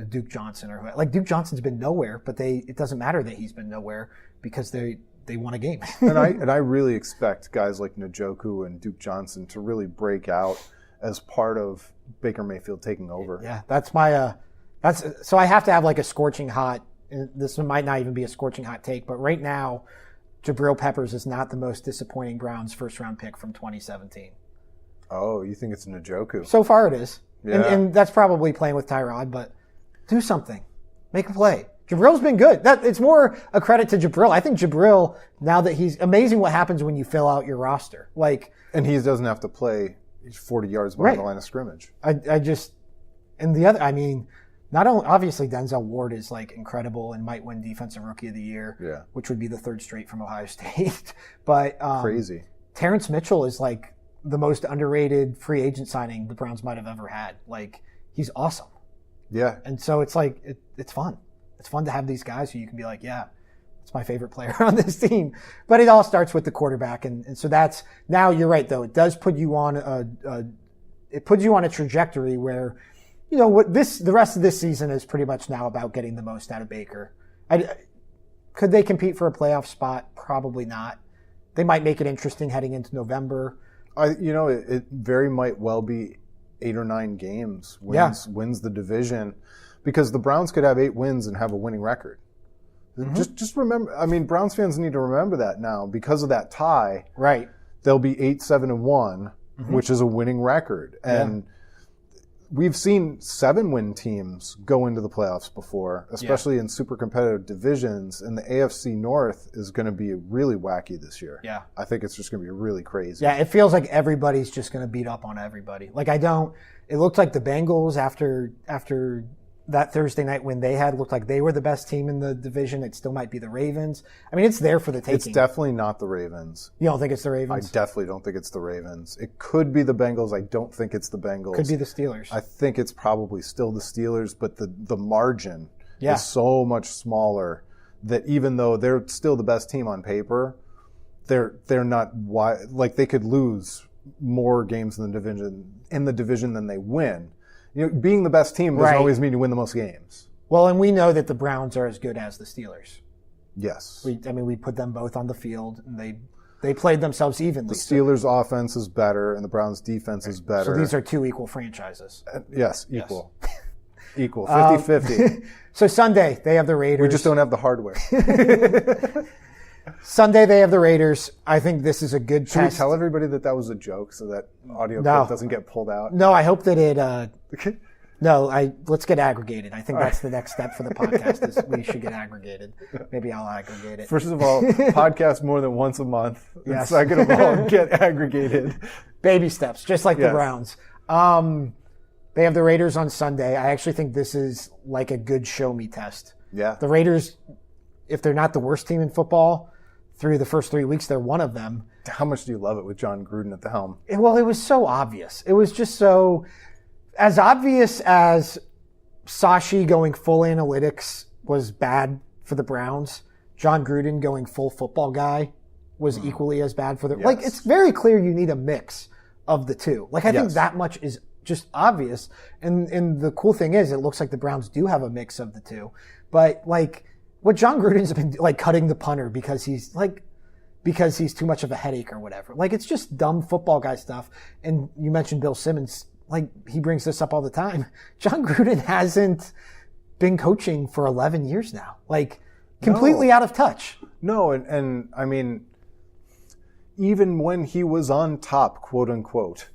S1: Duke Johnson or like Duke Johnson's been nowhere, but it doesn't matter that he's been nowhere because they won a game.
S2: and I really expect guys like Njoku and Duke Johnson to really break out as part of Baker Mayfield taking over.
S1: Yeah, that's my so I have to have like a scorching hot. This might not even be a scorching hot take, but right now, Jabril Peppers is not the most disappointing Browns first-round pick from 2017.
S2: Oh, you think it's Njoku?
S1: So far it is.
S2: Yeah.
S1: And that's probably playing with Tyrod, but do something. Make a play. Jabril's been good. It's more a credit to Jabril. I think Jabril, now that he's amazing what happens when you fill out your roster.
S2: And he doesn't have to play 40 yards behind the line of scrimmage.
S1: Not only, obviously Denzel Ward is incredible and might win Defensive Rookie of the Year, which would be the third straight from Ohio State. But
S2: crazy.
S1: Terrence Mitchell is the most underrated free agent signing the Browns might have ever had. He's awesome.
S2: Yeah.
S1: And so it's it's fun. It's fun to have these guys who you can be it's my favorite player on this team. But it all starts with the quarterback. And so that's, now you're right though, it does put you on a trajectory where, the rest of this season is pretty much now about getting the most out of Baker. Could they compete for a playoff spot? Probably not. They might make it interesting heading into November.
S2: It very might well be 8 or 9 games wins the division, because the Browns could have 8 wins and have a winning record. Mm-hmm. Just remember, Browns fans need to remember that now, because of that tie.
S1: Right.
S2: They'll be 8-7-1, which is a winning record. And we've seen 7-win teams go into the playoffs before, especially in super competitive divisions. And the AFC North is going to be really wacky this year.
S1: Yeah.
S2: I think it's just going to be really crazy.
S1: Yeah, it feels like everybody's just going to beat up on everybody. It looked like the Bengals after that Thursday night win they had, looked like they were the best team in the division. It still might be the Ravens. It's there for the taking.
S2: It's definitely not the Ravens.
S1: You don't think it's the Ravens?
S2: I definitely don't think it's the Ravens. It could be the Bengals. I don't think it's the Bengals.
S1: Could be the Steelers.
S2: I think it's probably still the Steelers, but the margin is so much smaller that even though they're still the best team on paper, they're not they could lose more games in the division than they win. Being the best team doesn't always mean you win the most games.
S1: Well, and we know that the Browns are as good as the Steelers.
S2: Yes.
S1: We put them both on the field, and they played themselves evenly.
S2: The Steelers' offense is better, and the Browns' defense is better.
S1: So these are 2 equal franchises.
S2: Yes, equal. Equal, 50-50.
S1: So Sunday, they have the Raiders.
S2: We just don't have the hardware.
S1: Sunday, they have the Raiders. I think this is a good test.
S2: Should we tell everybody that was a joke so that audio clip doesn't get pulled out?
S1: No, I hope that it... let's get aggregated. I think that's the next step for the podcast is we should get aggregated. Maybe I'll aggregate it.
S2: First of all, podcast more than once a month. Yes. Second of all, get aggregated.
S1: Baby steps, just like the Browns. They have the Raiders on Sunday. I actually think this is like a good show-me test.
S2: Yeah.
S1: The Raiders, if they're not the worst team in football, through the first 3 weeks, they're one of them.
S2: How much do you love it with John Gruden at the helm?
S1: Well, it was so obvious. It was just so... As obvious as Sashi going full analytics was bad for the Browns, John Gruden going full football guy was equally as bad for the...
S2: Yes.
S1: It's very clear you need a mix of the two. I think that much is just obvious. And the cool thing is, it looks like the Browns do have a mix of the two. But, what John Gruden's been, cutting the punter because he's too much of a headache or whatever. It's just dumb football guy stuff. And you mentioned Bill Simmons. He brings this up all the time. John Gruden hasn't been coaching for 11 years now. Completely out of touch.
S2: No, and even when he was on top, quote unquote,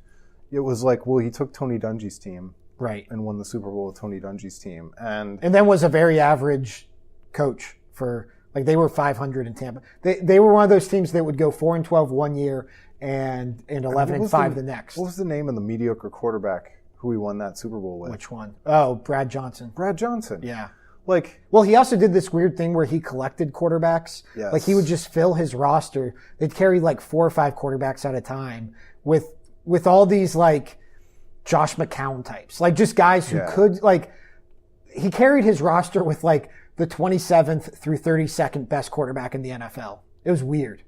S2: it was he took Tony Dungy's team.
S1: Right.
S2: And won the Super Bowl with Tony Dungy's team. And
S1: then was a very average coach for, they were 500 in Tampa. They were one of those teams that would go 4-12 one year and 11-5 the next.
S2: What was the name of the mediocre quarterback who he won that Super Bowl with?
S1: Which one? Oh, Brad Johnson.
S2: Brad Johnson.
S1: Yeah.
S2: Well,
S1: he also did this weird thing where he collected quarterbacks.
S2: Yes.
S1: He would just fill his roster. They'd carry 4 or 5 quarterbacks at a time with all these Josh McCown types. Just guys who could he carried his roster with the 27th through 32nd best quarterback in the NFL. It was weird.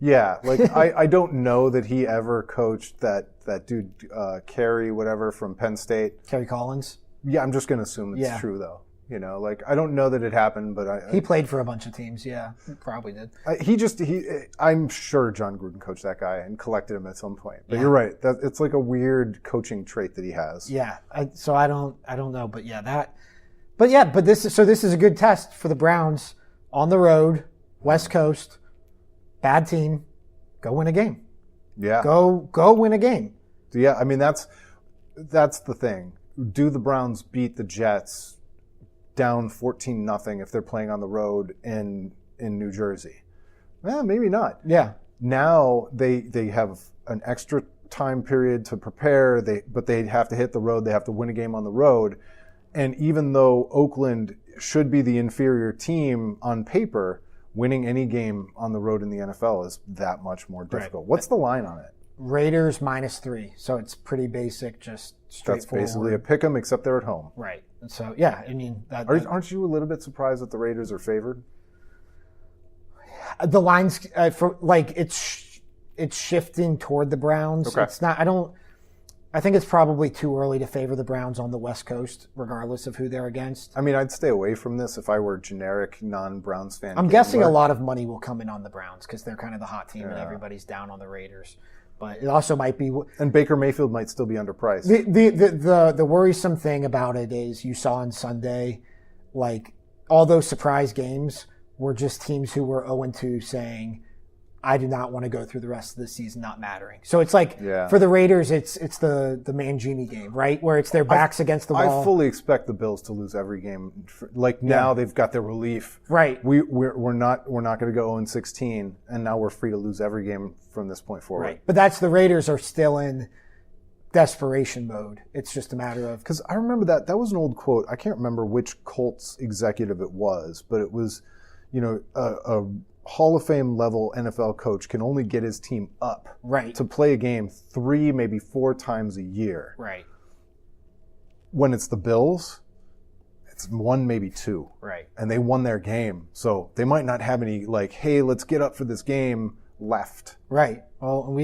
S2: Yeah, I don't know that he ever coached that dude Kerry whatever from Penn State.
S1: Kerry Collins.
S2: Yeah, I'm just gonna assume it's true though. I don't know that it happened, but
S1: he played for a bunch of teams. Yeah, he probably did.
S2: I'm sure John Gruden coached that guy and collected him at some point. But you're right. It's a weird coaching trait that he has.
S1: Yeah. So I don't know, but But this is a good test for the Browns on the road, West Coast. Bad team, go win a game.
S2: Yeah.
S1: Go win a game.
S2: Yeah, that's the thing. Do the Browns beat the Jets down 14-0 if they're playing on the road in New Jersey. Well, maybe not.
S1: Yeah.
S2: Now they have an extra time period to prepare, but they have to hit the road. They have to win a game on the road. And even though Oakland should be the inferior team on paper, winning any game on the road in the NFL is that much more difficult. Right. What's the line on it?
S1: Raiders -3. So it's pretty basic, just straightforward.
S2: That's basically a pick 'em, except they're at home.
S1: Right. And so, yeah, I mean...
S2: Aren't you a little bit surprised that the Raiders are favored?
S1: The line's, it's shifting toward the Browns.
S2: Okay.
S1: It's not, I think it's probably too early to favor the Browns on the West Coast, regardless of who they're against.
S2: I mean, I'd stay away from this if I were a generic non-Browns fan.
S1: I'm guessing a lot of money will come in on the Browns because they're kind of the hot team and everybody's down on the Raiders. But it also might be...
S2: And Baker Mayfield might still be underpriced.
S1: The worrisome thing about it is you saw on Sunday, like, all those surprise games were just teams who were 0-2 saying, I do not want to go through the rest of the season not mattering. So it's like, for the Raiders, it's the Mangini game, right? Where it's their backs against the wall.
S2: I fully expect the Bills to lose every game. Now they've got their relief.
S1: Right.
S2: We're not going to go 0-16, and now we're free to lose every game from this point forward.
S1: Right. But that's the Raiders are still in desperation mode. It's just a matter of...
S2: Because I remember that was an old quote. I can't remember which Colts executive it was, but it was, a Hall of Fame level NFL coach can only get his team up to play a game 3, maybe 4 times a year.
S1: Right.
S2: When it's the Bills, it's 1, maybe 2.
S1: Right.
S2: And they won their game. So they might not have any hey, let's get up for this game left.
S1: Right. Well,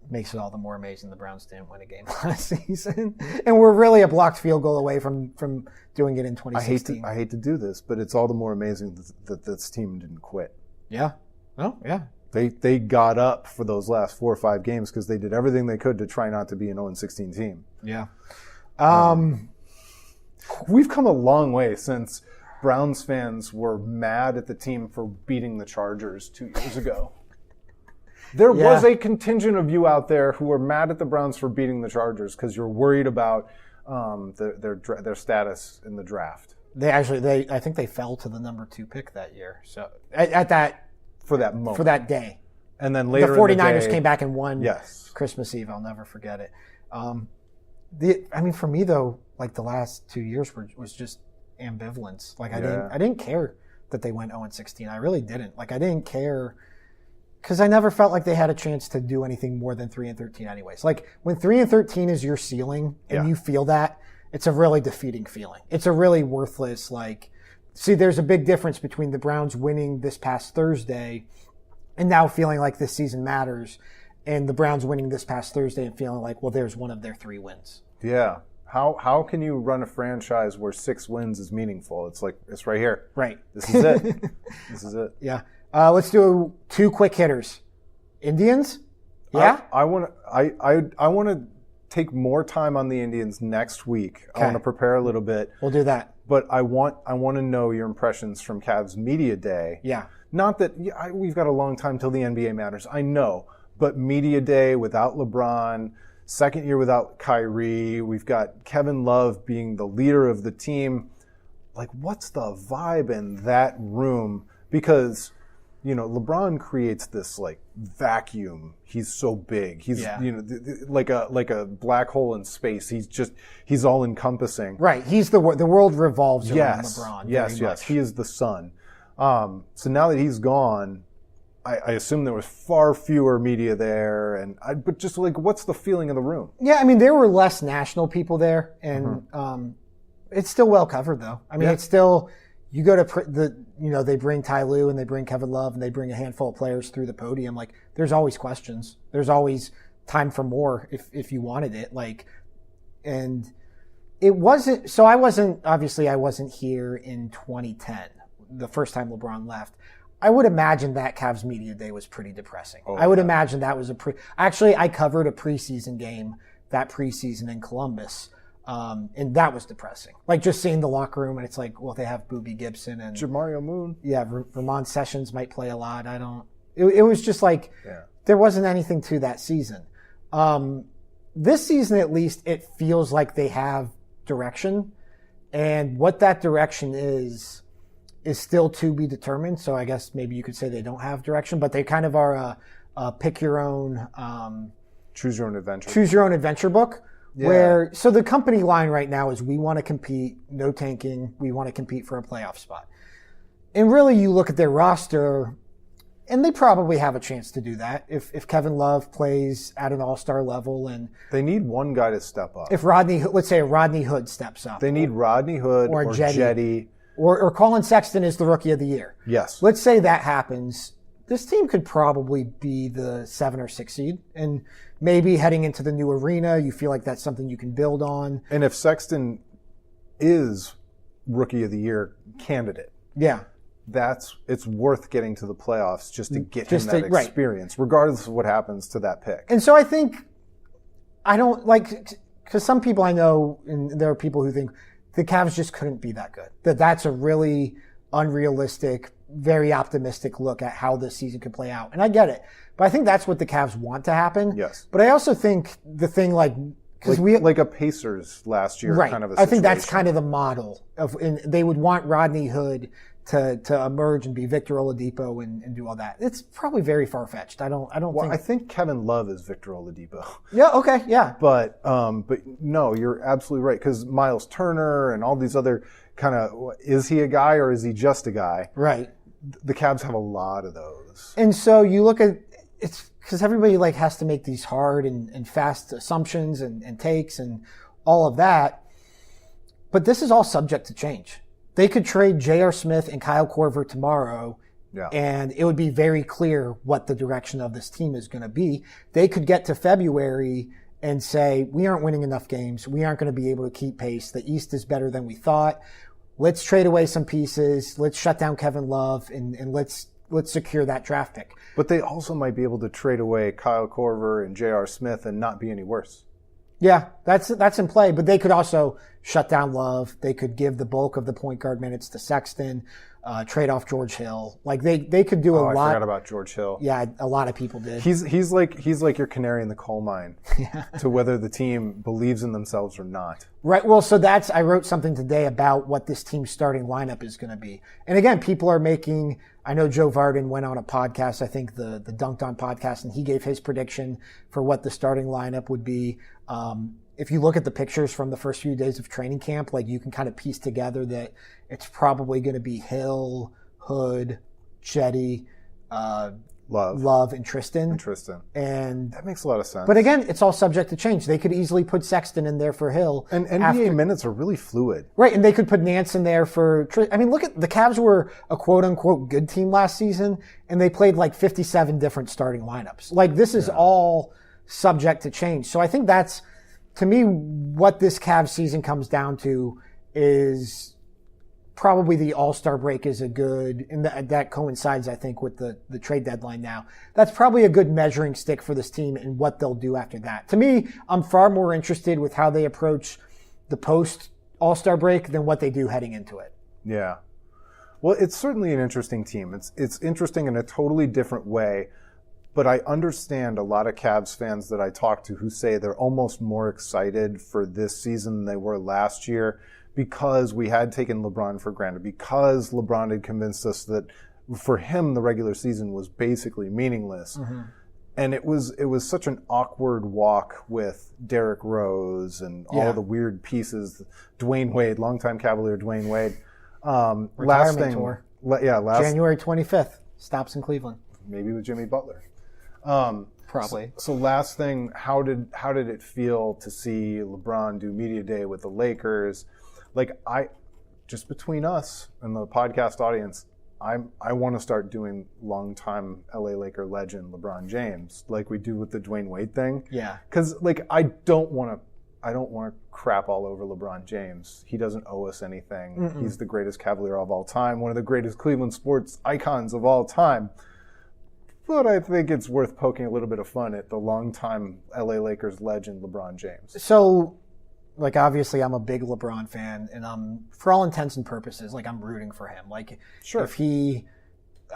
S1: makes it all the more amazing the Browns didn't win a game last season. And we're really a blocked field goal away from doing it in 2016.
S2: I hate to do this, but it's all the more amazing that this team didn't quit.
S1: Yeah. Oh, yeah.
S2: They got up for those last 4 or 5 games because they did everything they could to try not to be an 0-16 team.
S1: Yeah.
S2: We've come a long way since Browns fans were mad at the team for beating the Chargers 2 years ago. There was a contingent of you out there who were mad at the Browns for beating the Chargers because you're worried about their status in the draft.
S1: I think they fell to the number 2 pick that year. So
S2: for that moment,
S1: for that day,
S2: and then later
S1: the 49ers
S2: in the day,
S1: came back and won.
S2: Yes.
S1: Christmas Eve. I'll never forget it. For me though, the last 2 years was just ambivalence. I didn't care that they went 0-16. I really didn't. I didn't care. Because I never felt like they had a chance to do anything more than 3-13 anyways. When 3-13 is your ceiling and you feel that, it's a really defeating feeling. It's a really worthless, there's a big difference between the Browns winning this past Thursday and now feeling like this season matters, and the Browns winning this past Thursday and feeling like, well, there's one of their 3 wins.
S2: Yeah. How can you run a franchise where 6 wins is meaningful? It's it's right here.
S1: Right.
S2: This is it. This is it.
S1: Yeah. Let's do 2 quick hitters. Indians? Yeah?
S2: I want to take more time on the Indians next week. Okay. I want to prepare a little bit.
S1: We'll do that.
S2: But I want to know your impressions from Cavs Media Day.
S1: Yeah.
S2: Not that we've got a long time till the NBA matters. I know. But Media Day without LeBron, second year without Kyrie, we've got Kevin Love being the leader of the team. What's the vibe in that room? Because LeBron creates this vacuum. He's so big. He's like a black hole in space. He's all encompassing.
S1: Right. He's the world revolves around LeBron.
S2: Yes. He is the sun. So now that he's gone, I assume there was far fewer media there. But just what's the feeling of the room?
S1: Yeah, there were less national people there, and it's still well covered though. It's still. You go to they bring Ty Lue and they bring Kevin Love and they bring a handful of players through the podium. There's always questions. There's always time for more if you wanted it. And it wasn't, so I wasn't here in 2010, the first time LeBron left. I would imagine that Cavs Media Day was pretty depressing. I would imagine that was I covered a preseason game that preseason in Columbus. And that was depressing. Just seeing the locker room, and it's they have Boobie Gibson and
S2: Jamario Moon.
S1: Yeah, Vermont Sessions might play a lot. It was just there wasn't anything to that season. This season, at least, it feels like they have direction. And what that direction is still to be determined. So I guess maybe you could say they don't have direction, but they kind of are a pick your own,
S2: choose your own adventure
S1: book.
S2: Yeah.
S1: So the company line right now is we want to compete, no tanking. We want to compete for a playoff spot. And really you look at their roster and they probably have a chance to do that if Kevin Love plays at an all-star level. And
S2: they need one guy to step up.
S1: If let's say Rodney Hood steps up.
S2: They need Rodney Hood or Jetty.
S1: Or Colin Sexton is the rookie of the year.
S2: Yes.
S1: Let's say that happens. This team could probably be the 7 or 6 seed. And maybe heading into the new arena, you feel like that's something you can build on.
S2: And if Sexton is rookie of the year candidate.
S1: Yeah.
S2: It's worth getting to the playoffs just to get him that experience, regardless of what happens to that pick.
S1: And so I think, I don't like, because some people I know, and there are people who think the Cavs just couldn't be that good. That's a really unrealistic, very optimistic look at how this season could play out. And I get it. But I think that's what the Cavs want to happen.
S2: Yes.
S1: But I also think the thing
S2: like a Pacers last year kind of a situation.
S1: I think that's kind of the model and they would want Rodney Hood to emerge and be Victor Oladipo and do all that. It's probably very far-fetched. I think
S2: Kevin Love is Victor Oladipo.
S1: Yeah, okay, yeah.
S2: But no, you're absolutely right, because Miles Turner and all these other kind of, is he a guy or is he just a guy?
S1: Right.
S2: The Cavs have a lot of those.
S1: And so you look at, it's because everybody has to make these hard and fast assumptions and takes and all of that. But this is all subject to change. They could trade J.R. Smith and Kyle Korver tomorrow, and it would be very clear what the direction of this team is going to be. They could get to February and say, we aren't winning enough games. We aren't going to be able to keep pace. The East is better than we thought. Let's trade away some pieces. Let's shut down Kevin Love, and let's secure that draft pick.
S2: But they also might be able to trade away Kyle Korver and J.R. Smith and not be any worse.
S1: Yeah, that's in play. But they could also shut down Love. They could give the bulk of the point guard minutes to Sexton, trade off George Hill. They could do a lot.
S2: I forgot about George Hill.
S1: Yeah, a lot of people did.
S2: He's like your canary in the coal mine to whether the team believes in themselves or not.
S1: Right. Well, so I wrote something today about what this team's starting lineup is going to be. And again, people are making, I know Joe Varden went on a podcast, I think the Dunked On podcast, and he gave his prediction for what the starting lineup would be. If you look at the pictures from the first few days of training camp, you can kind of piece together that it's probably going to be Hill, Hood, Jetty, Love, and Tristan. And
S2: that makes a lot of sense.
S1: But again, it's all subject to change. They could easily put Sexton in there for Hill.
S2: And NBA minutes are really fluid.
S1: Right, and they could put Nance in there for I mean, look at the Cavs were a quote-unquote good team last season, and they played 57 different starting lineups. This is all subject to change. So I think that's, to me, what this Cavs season comes down to is probably the All-Star break is a good, and that coincides, I think, with the trade deadline now. That's probably a good measuring stick for this team and what they'll do after that. To me, I'm far more interested with how they approach the post-All-Star break than what they do heading into it.
S2: Yeah. Well, it's certainly an interesting team. It's interesting in a totally different way. But I understand a lot of Cavs fans that I talk to who say they're almost more excited for this season than they were last year because we had taken LeBron for granted, because LeBron had convinced us that for him the regular season was basically meaningless. Mm-hmm. And it was such an awkward walk with Derrick Rose and all the weird pieces. Dwayne Wade, longtime Cavalier Dwayne Wade.
S1: Retirement tour. January 25th, stops in Cleveland.
S2: Maybe with Jimmy Butler.
S1: Probably.
S2: So last thing, how did it feel to see LeBron do media day with the Lakers? Just between us and the podcast audience, I want to start doing longtime LA Laker legend LeBron James, like we do with the Dwayne Wade thing.
S1: Yeah.
S2: Because I don't want to crap all over LeBron James. He doesn't owe us anything. Mm-mm. He's the greatest Cavalier of all time, one of the greatest Cleveland sports icons of all time. But I think it's worth poking a little bit of fun at the longtime LA Lakers legend, LeBron James.
S1: So, obviously I'm a big LeBron fan, and for all intents and purposes, I'm rooting for him.
S2: Sure.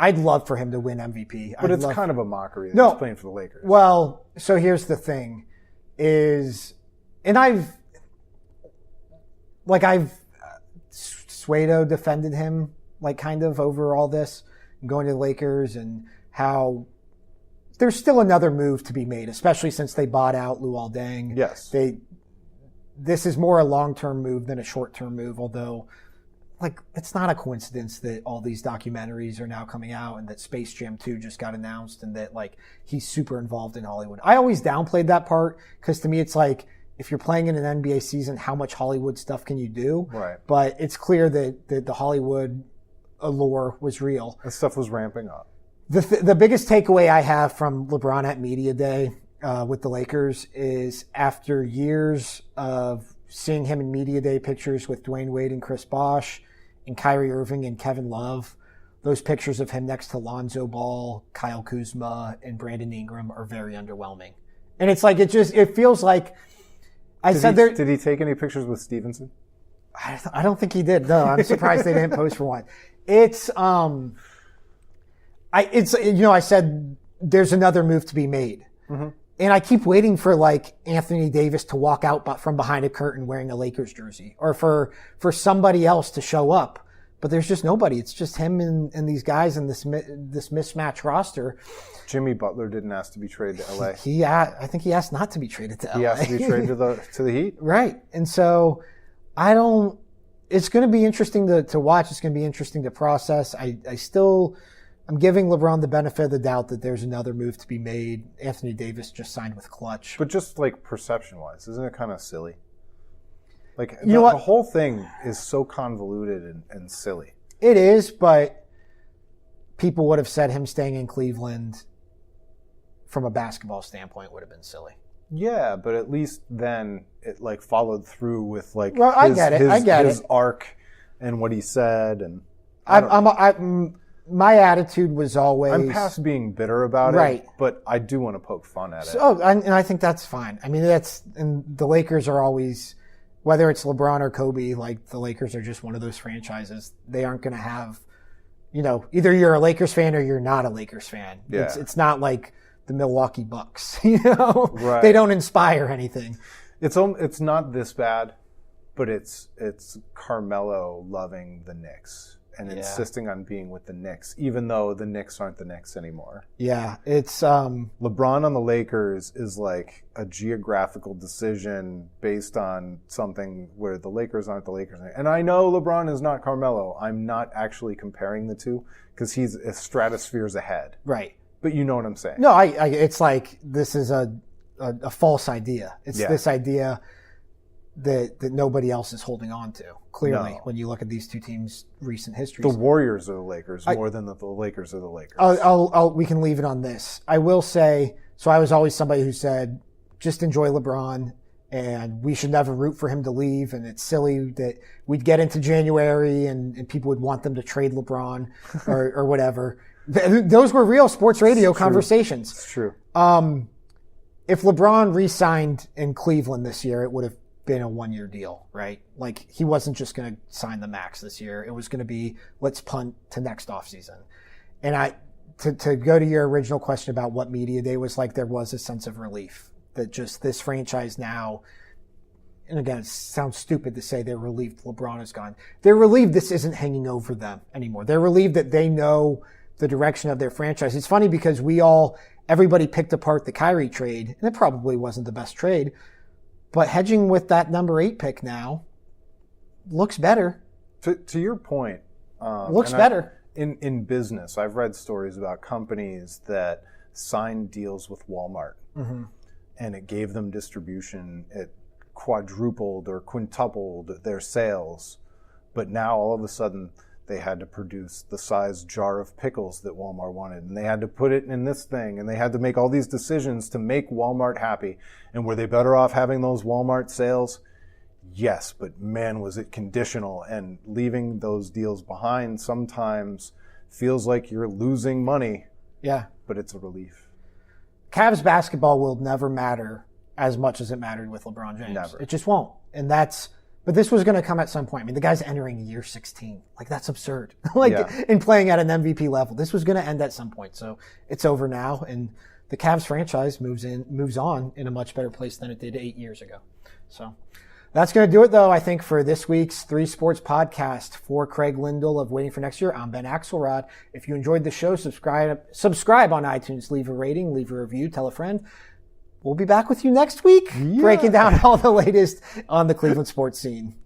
S1: I'd love for him to win MVP.
S2: But it's kind of a mockery that he's playing for the Lakers.
S1: Well, so here's the thing Suedo defended him, like, kind of over all this, going to the Lakers, and how there's still another move to be made, especially since they bought out Luol Deng.
S2: Yes.
S1: This is more a long-term move than a short-term move, although, like, it's not a coincidence that all these documentaries are now coming out and that Space Jam 2 just got announced and that, like, he's super involved in Hollywood. I always downplayed that part because to me it's like, if you're playing in an NBA season, how much Hollywood stuff can you do?
S2: Right.
S1: But it's clear that the Hollywood allure was real.
S2: That stuff was ramping up.
S1: The biggest takeaway I have from LeBron at Media Day with the Lakers is after years of seeing him in Media Day pictures with Dwayne Wade and Chris Bosh and Kyrie Irving and Kevin Love, those pictures of him next to Lonzo Ball, Kyle Kuzma, and Brandon Ingram are very underwhelming. And it's like, it feels like, did
S2: he take any pictures with Stevenson?
S1: I don't think he did. No, I'm surprised they didn't post for one. I said there's another move to be made. Mm-hmm. And I keep waiting for, like, Anthony Davis to walk out from behind a curtain wearing a Lakers jersey, or for somebody else to show up. But there's just nobody. It's just him and these guys in this mismatched roster. Jimmy
S2: Butler didn't ask to be traded to LA.
S1: I think he asked not to be traded to LA.
S2: He asked to be traded to the Heat.
S1: Right. And so it's going to be interesting to watch. It's going to be interesting to process. I'm giving LeBron the benefit of the doubt that there's another move to be made. Anthony Davis just signed with Clutch.
S2: But just, like, perception-wise, isn't it kind of silly? Like, the whole thing is so convoluted and silly.
S1: It is, but people would have said him staying in Cleveland from a basketball standpoint would have been silly.
S2: Yeah, but at least then it, like, followed through with, like,
S1: his
S2: arc and what he said. And
S1: my attitude was always...
S2: I'm past being bitter about it, but I do want to poke fun at it.
S1: And I think that's fine. I mean, and the Lakers are always, whether it's LeBron or Kobe, like, the Lakers are just one of those franchises. They aren't going to have, either you're a Lakers fan or you're not a Lakers fan.
S2: Yeah.
S1: It's not like the Milwaukee Bucks, Right. They don't inspire anything.
S2: It's not this bad, but it's Carmelo loving the Knicks. And insisting on being with the Knicks, even though the Knicks aren't the Knicks anymore.
S1: Yeah, it's...
S2: LeBron on the Lakers is like a geographical decision based on something where the Lakers aren't the Lakers. And I know LeBron is not Carmelo. I'm not actually comparing the two because he's stratospheres ahead.
S1: Right.
S2: But you know what I'm saying.
S1: No, it's like this is a false idea. It's this idea that nobody else is holding on to, clearly, when you look at these two teams' recent histories.
S2: The Warriors are the Lakers more than the Lakers are the Lakers.
S1: We can leave it on this. I will say, so I was always somebody who said, just enjoy LeBron, and we should never root for him to leave, and it's silly that we'd get into January and people would want them to trade LeBron or whatever. Those were real sports radio conversations.
S2: It's true.
S1: If LeBron re-signed in Cleveland this year, it would have been a one-year deal, right? Like, he wasn't just going to sign the max this year. It was going to be, let's punt to next offseason. And to go to your original question about what Media Day was like, there was a sense of relief that just this franchise now, and again, it sounds stupid to say they're relieved LeBron is gone. They're relieved this isn't hanging over them anymore. They're relieved that they know the direction of their franchise. It's funny because everybody picked apart the Kyrie trade, and it probably wasn't the best trade, but hedging with that number 8 pick now looks better.
S2: To your point,
S1: looks better.
S2: In business, I've read stories about companies that signed deals with Walmart, and it gave them distribution. It quadrupled or quintupled their sales, but now all of a sudden they had to produce the size jar of pickles that Walmart wanted, and they had to put it in this thing, and they had to make all these decisions to make Walmart happy. And were they better off having those Walmart sales? Yes, but man, was it conditional, and leaving those deals behind sometimes feels like you're losing money.
S1: Yeah.
S2: But it's a relief.
S1: Cavs basketball will never matter as much as it mattered with LeBron James.
S2: Never.
S1: It just won't. But this was going to come at some point. I mean, the guy's entering year 16. Like, that's absurd. In playing at an MVP level. This was going to end at some point. So it's over now. And the Cavs franchise moves on in a much better place than it did 8 years ago. So, That's going to do it, though, I think, for this week's Three Sports Podcast. For Craig Lyndall of Waiting for Next Year, I'm Ben Axelrod. If you enjoyed the show, subscribe on iTunes, leave a rating, leave a review, tell a friend. We'll be back with you next week, breaking down all the latest on the Cleveland sports scene.